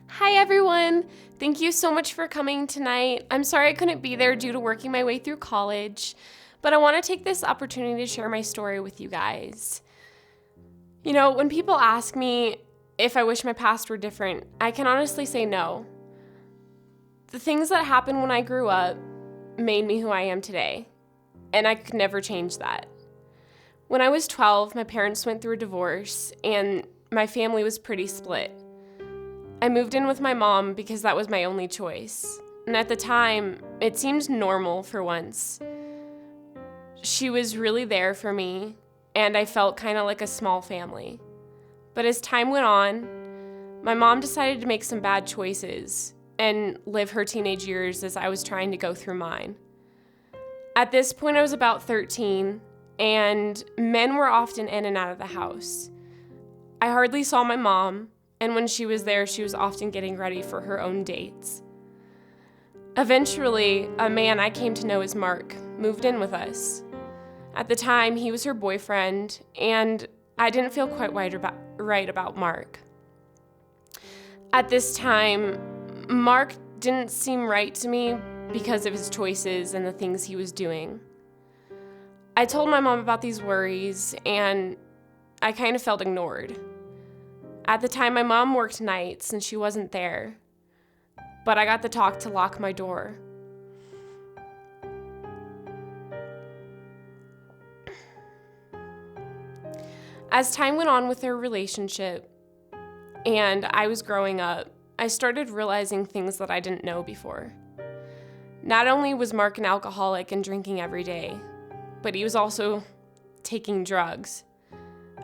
Hi everyone! Thank you so much for coming tonight. I'm sorry I couldn't be there due to working my way through college, but I want to take this opportunity to share my story with you guys. You know, when people ask me if I wish my past were different, I can honestly say no. The things that happened when I grew up made me who I am today, and I could never change that. When I was 12, my parents went through a divorce, and my family was pretty split. I moved in with my mom because that was my only choice. And at the time, it seemed normal for once. She was really there for me, and I felt kind of like a small family. But as time went on, my mom decided to make some bad choices and live her teenage years as I was trying to go through mine. At this point, I was about 13, and men were often in and out of the house. I hardly saw my mom, and when she was there, she was often getting ready for her own dates. Eventually, a man I came to know as Mark moved in with us. At the time, he was her boyfriend, and I didn't feel quite right about Mark. At this time, Mark didn't seem right to me because of his choices and the things he was doing. I told my mom about these worries, and I kind of felt ignored. At the time, my mom worked nights and she wasn't there, but I got the talk to lock my door. As time went on with their relationship and I was growing up, I started realizing things that I didn't know before. Not only was Mark an alcoholic and drinking every day, but he was also taking drugs,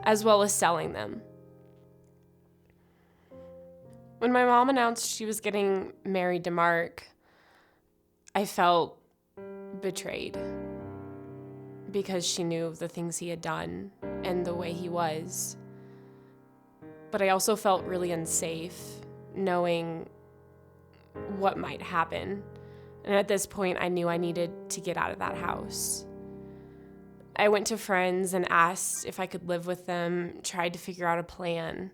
as well as selling them. When my mom announced she was getting married to Mark, I felt betrayed because she knew of the things he had done and the way he was. But I also felt really unsafe knowing what might happen. And at this point, I knew I needed to get out of that house. I went to friends and asked if I could live with them, tried to figure out a plan.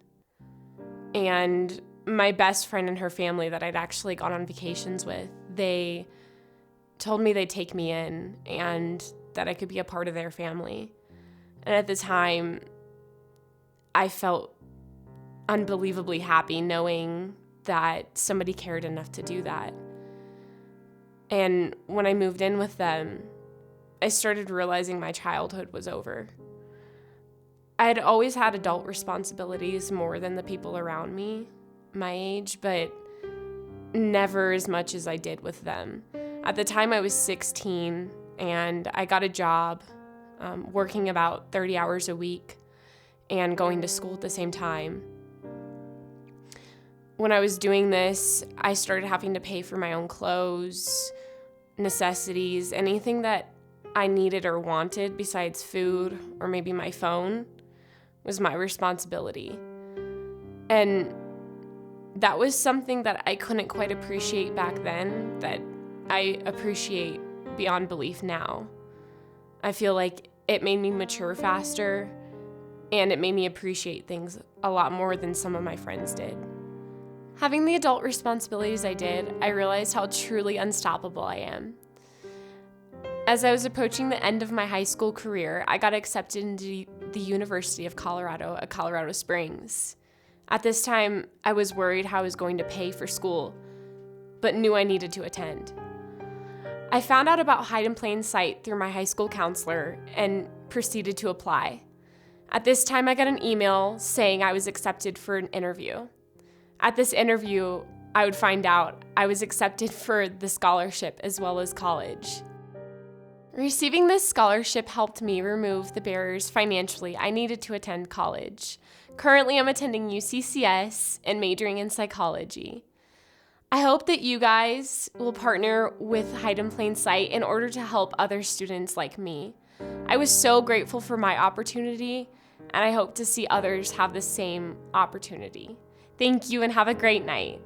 And my best friend and her family that I'd actually gone on vacations with, they told me they'd take me in and that I could be a part of their family. And at the time, I felt unbelievably happy knowing that somebody cared enough to do that. And when I moved in with them, I started realizing my childhood was over. I had always had adult responsibilities more than the people around me, my age, but never as much as I did with them. At the time, I was 16, and I got a job working about 30 hours a week and going to school at the same time. When I was doing this, I started having to pay for my own clothes, necessities, anything that I needed or wanted besides food or maybe my phone was my responsibility. And that was something that I couldn't quite appreciate back then that I appreciate beyond belief now. I feel like it made me mature faster, and it made me appreciate things a lot more than some of my friends did. Having the adult responsibilities I did, I realized how truly unstoppable I am. As I was approaching the end of my high school career, I got accepted into the University of Colorado at Colorado Springs. At this time, I was worried how I was going to pay for school, but knew I needed to attend. I found out about Hide in Plain Sight through my high school counselor and proceeded to apply. At this time, I got an email saying I was accepted for an interview. At this interview, I would find out I was accepted for the scholarship as well as college. Receiving this scholarship helped me remove the barriers financially I needed to attend college. Currently, I'm attending UCCS and majoring in psychology. I hope that you guys will partner with Hide in Plain Sight in order to help other students like me. I was so grateful for my opportunity, and I hope to see others have the same opportunity. Thank you and have a great night.